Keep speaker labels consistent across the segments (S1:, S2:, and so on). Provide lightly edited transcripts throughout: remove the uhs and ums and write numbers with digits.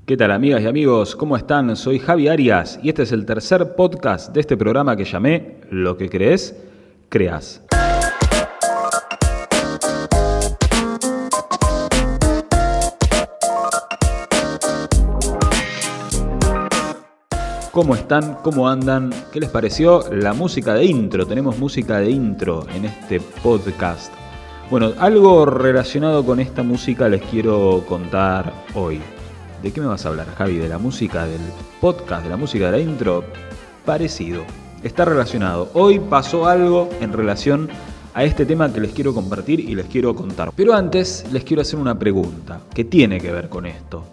S1: ¿Qué tal, amigas y amigos? ¿Cómo están? Soy Javi Arias y este es el tercer podcast de este programa que llamé Lo que crees, creas. ¿Cómo están? ¿Cómo andan? ¿Qué les pareció la música de intro? Tenemos música de intro en este podcast. Bueno, algo relacionado con esta música les quiero contar hoy. ¿De qué me vas a hablar, Javi? ¿De la música del podcast, de la música de la intro? Parecido. Está relacionado. Hoy pasó algo en relación a este tema que les quiero compartir y les quiero contar. Pero antes les quiero hacer una pregunta que tiene que ver con esto.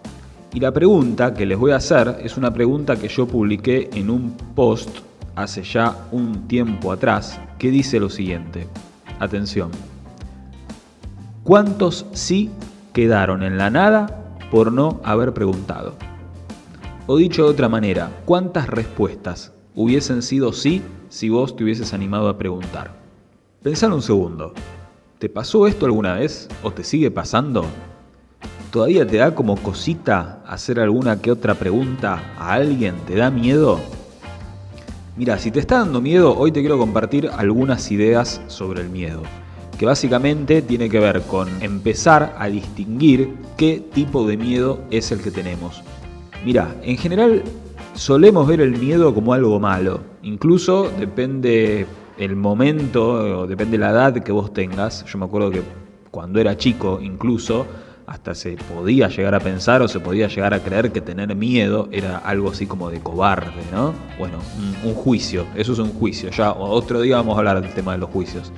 S1: Y la pregunta que les voy a hacer es una pregunta que yo publiqué en un post hace ya un tiempo atrás que dice lo siguiente. Atención. ¿Cuántos sí quedaron en la nada por no haber preguntado? O dicho de otra manera, ¿cuántas respuestas hubiesen sido sí si vos te hubieses animado a preguntar? Pensá un segundo. ¿Te pasó esto alguna vez o te sigue pasando? ¿Todavía te da como cosita hacer alguna que otra pregunta a alguien? ¿Te da miedo? Mira, si te está dando miedo, hoy te quiero compartir algunas ideas sobre el miedo, que básicamente tiene que ver con empezar a distinguir qué tipo de miedo es el que tenemos. Mira, en general solemos ver el miedo como algo malo, incluso depende el momento, o depende la edad que vos tengas. Yo me acuerdo que cuando era chico incluso, hasta se podía llegar a pensar o se podía llegar a creer que tener miedo era algo así como de cobarde, ¿no? Bueno, un juicio, eso es un juicio. Ya otro día vamos a hablar del tema de los juicios.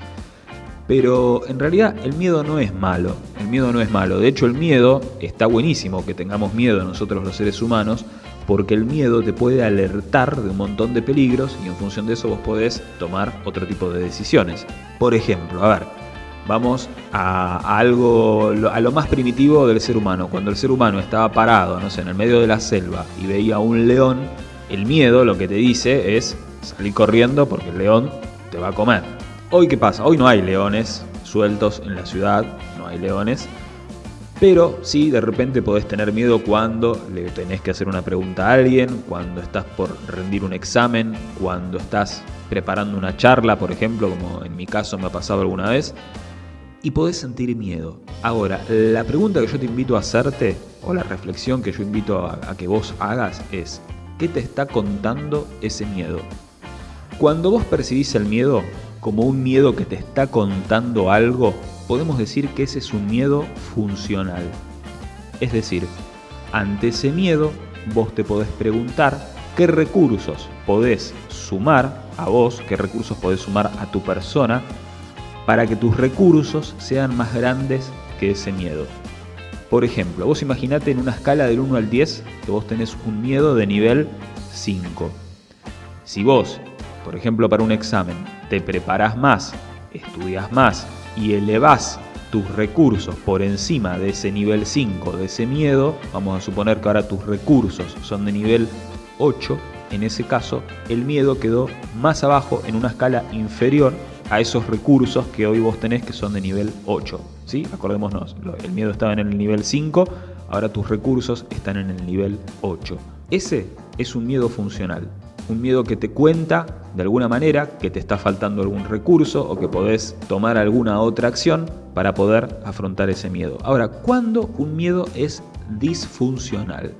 S1: Pero en realidad el miedo no es malo, De hecho el miedo, está buenísimo que tengamos miedo nosotros los seres humanos, porque el miedo te puede alertar de un montón de peligros y en función de eso vos podés tomar otro tipo de decisiones. Por ejemplo, vamos a lo más primitivo del ser humano. Cuando el ser humano estaba parado, no sé, en el medio de la selva y veía a un león, el miedo lo que te dice es salir corriendo porque el león te va a comer. Hoy, ¿qué pasa? Hoy no hay leones sueltos en la ciudad, no hay leones, pero sí de repente podés tener miedo cuando le tenés que hacer una pregunta a alguien, cuando estás por rendir un examen, cuando estás preparando una charla, por ejemplo, como en mi caso me ha pasado alguna vez, y podés sentir miedo. Ahora, la pregunta que yo te invito a hacerte, o la reflexión que yo invito a que vos hagas es, ¿qué te está contando ese miedo? Cuando vos percibís el miedo como un miedo que te está contando algo, podemos decir que ese es un miedo funcional. Es decir, ante ese miedo vos te podés preguntar qué recursos podés sumar a vos, qué recursos podés sumar a tu persona para que tus recursos sean más grandes que ese miedo. Por ejemplo, vos imaginate en una escala del 1 al 10 que vos tenés un miedo de nivel 5. Si vos, por ejemplo, para un examen, te preparás más, estudias más y elevás tus recursos por encima de ese nivel 5, de ese miedo, vamos a suponer que ahora tus recursos son de nivel 8, en ese caso el miedo quedó más abajo en una escala inferior a esos recursos que hoy vos tenés que son de nivel 8, ¿sí? Acordémonos, el miedo estaba en el nivel 5, ahora tus recursos están en el nivel 8. Ese es un miedo funcional. Un miedo que te cuenta, de alguna manera, que te está faltando algún recurso o que podés tomar alguna otra acción para poder afrontar ese miedo. Ahora, ¿cuándo un miedo es disfuncional?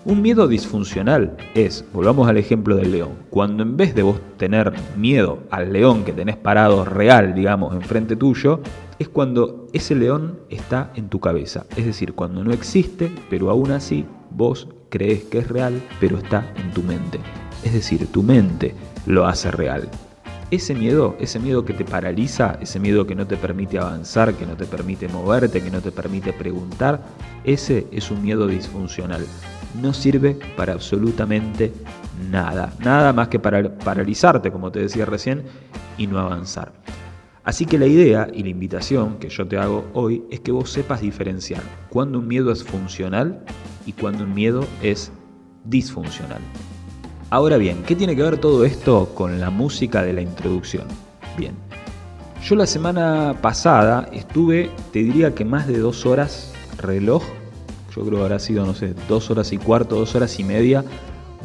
S1: Un miedo disfuncional es, volvamos al ejemplo del león, cuando en vez de vos tener miedo al león que tenés parado real, digamos, enfrente tuyo, es cuando ese león está en tu cabeza. Es decir, cuando no existe, pero aún así vos creés que es real, pero está en tu mente. Es decir, tu mente lo hace real. Ese miedo que te paraliza, ese miedo que no te permite avanzar, que no te permite moverte, que no te permite preguntar, ese es un miedo disfuncional. No sirve para absolutamente nada. Nada más que para paralizarte, como te decía recién, y no avanzar. Así que la idea y la invitación que yo te hago hoy es que vos sepas diferenciar cuando un miedo es funcional y cuando un miedo es disfuncional. Ahora bien, ¿qué tiene que ver todo esto con la música de la introducción? Bien, yo la semana pasada estuve, te diría que más de 2 horas reloj yo creo que habrá sido, 2 horas y cuarto, 2 horas y media,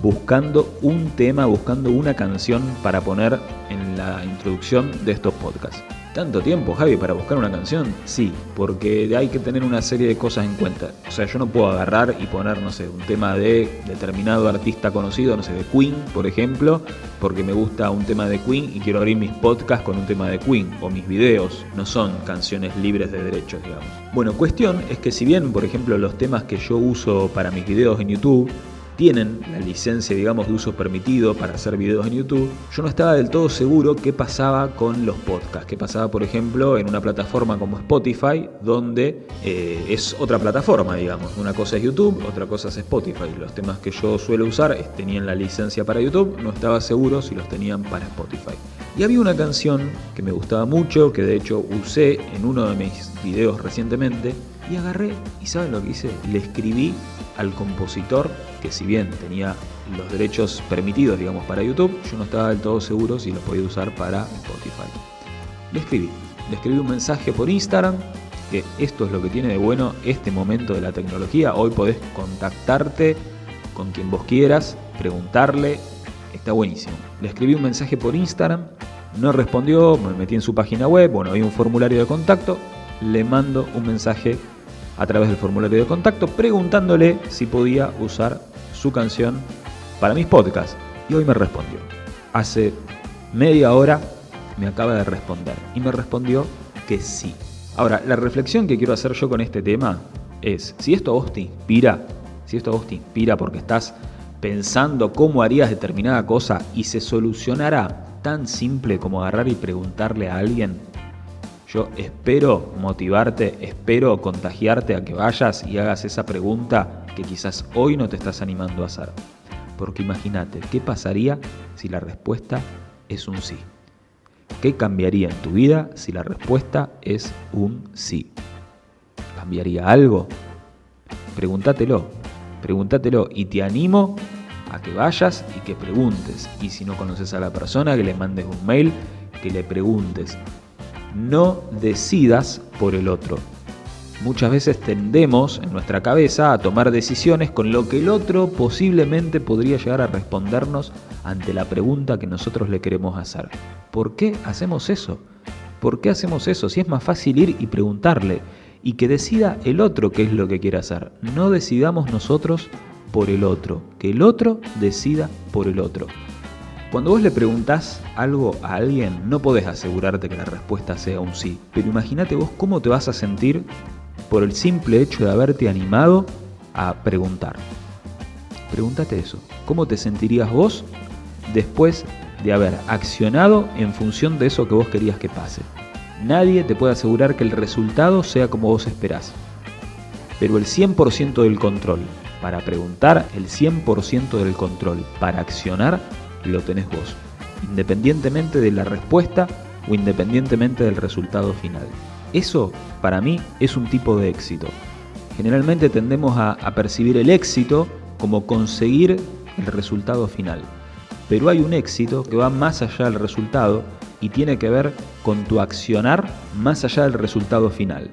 S1: buscando un tema, buscando una canción para poner en la introducción de estos podcasts. ¿Tanto tiempo, Javi, para buscar una canción? Sí, porque hay que tener una serie de cosas en cuenta. O sea, yo no puedo agarrar y poner, un tema de determinado artista conocido, de Queen, por ejemplo, porque me gusta un tema de Queen y quiero abrir mis podcasts con un tema de Queen, o mis videos. No son canciones libres de derechos, digamos. Bueno, cuestión es que si bien, por ejemplo, los temas que yo uso para mis videos en YouTube tienen la licencia, de uso permitido para hacer videos en YouTube, yo no estaba del todo seguro qué pasaba con los podcasts, qué pasaba, por ejemplo, en una plataforma como Spotify, donde es otra plataforma, una cosa es YouTube, otra cosa es Spotify. Los temas que yo suelo usar tenían la licencia para YouTube, no estaba seguro si los tenían para Spotify. Y había una canción que me gustaba mucho, que de hecho usé en uno de mis videos recientemente, y agarré, y ¿saben lo que hice? Le escribí al compositor, que si bien tenía los derechos permitidos, para YouTube, yo no estaba del todo seguro si los podía usar para Spotify. Le escribí un mensaje por Instagram, que esto es lo que tiene de bueno este momento de la tecnología. Hoy podés contactarte con quien vos quieras, preguntarle, está buenísimo. Le escribí un mensaje por Instagram, no respondió, me metí en su página web, hay un formulario de contacto, le mando un mensaje a través del formulario de contacto preguntándole si podía usar su canción para mis podcasts. Y hoy me respondió. Hace media hora me acaba de responder y me respondió que sí. Ahora, la reflexión que quiero hacer yo con este tema es, si esto a vos te inspira porque estás pensando cómo harías determinada cosa y se solucionará tan simple como agarrar y preguntarle a alguien, yo espero motivarte, espero contagiarte a que vayas y hagas esa pregunta que quizás hoy no te estás animando a hacer. Porque imagínate, ¿qué pasaría si la respuesta es un sí? ¿Qué cambiaría en tu vida si la respuesta es un sí? ¿Cambiaría algo? Pregúntatelo y te animo a que vayas y que preguntes. Y si no conoces a la persona, que le mandes un mail, que le preguntes. No decidas por el otro. Muchas veces tendemos en nuestra cabeza a tomar decisiones con lo que el otro posiblemente podría llegar a respondernos ante la pregunta que nosotros le queremos hacer. ¿Por qué hacemos eso? ¿Por qué hacemos eso? Si es más fácil ir y preguntarle y que decida el otro qué es lo que quiere hacer. No decidamos nosotros por el otro, que el otro decida por el otro. Cuando vos le preguntás algo a alguien, no podés asegurarte que la respuesta sea un sí. Pero imagínate vos cómo te vas a sentir por el simple hecho de haberte animado a preguntar. Pregúntate eso. ¿Cómo te sentirías vos después de haber accionado en función de eso que vos querías que pase? Nadie te puede asegurar que el resultado sea como vos esperás. Pero el 100% del control para preguntar, el 100% del control para accionar, lo tenés vos, independientemente de la respuesta o independientemente del resultado final. Eso, para mí, es un tipo de éxito. Generalmente tendemos a percibir el éxito como conseguir el resultado final. Pero hay un éxito que va más allá del resultado y tiene que ver con tu accionar más allá del resultado final.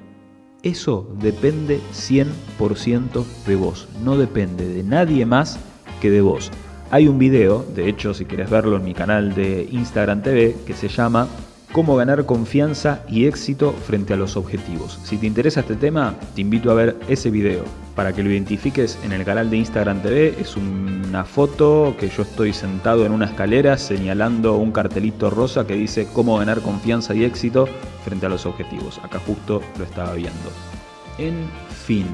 S1: Eso depende 100% de vos, no depende de nadie más que de vos. Hay un video, de hecho si querés verlo en mi canal de Instagram TV, que se llama Cómo ganar confianza y éxito frente a los objetivos. Si te interesa este tema, te invito a ver ese video para que lo identifiques en el canal de Instagram TV. Es una foto que yo estoy sentado en una escalera señalando un cartelito rosa que dice Cómo ganar confianza y éxito frente a los objetivos. Acá justo lo estaba viendo. En fin,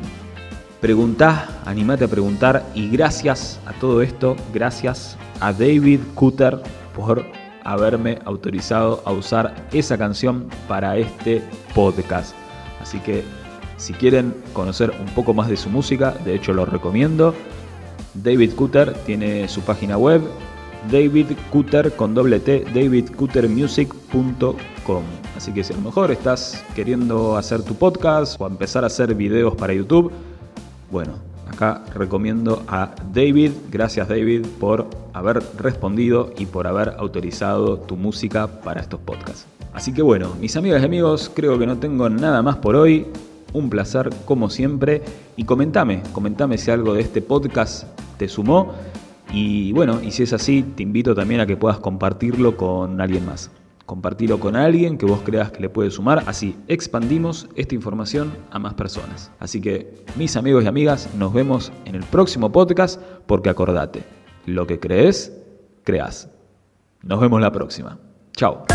S1: preguntá, animate a preguntar y gracias a todo esto, gracias a David Cutter por haberme autorizado a usar esa canción para este podcast. Así que si quieren conocer un poco más de su música, de hecho lo recomiendo. David Cutter tiene su página web, David Cutter con doble T, davidcuttermusic.com. Así que si a lo mejor estás queriendo hacer tu podcast o empezar a hacer videos para YouTube, bueno, acá recomiendo a David. Gracias David por haber respondido y por haber autorizado tu música para estos podcasts. Así que bueno, mis amigas y amigos, creo que no tengo nada más por hoy. un placer como siempre. Y comentame si algo de este podcast te sumó. Y bueno, y si es así, te invito también a que puedas compartirlo con alguien más. Compartilo con alguien que vos creas que le puede sumar, así expandimos esta información a más personas. Así que, mis amigos y amigas, nos vemos en el próximo podcast, porque acordate, lo que crees, creás. Nos vemos la próxima. Chao.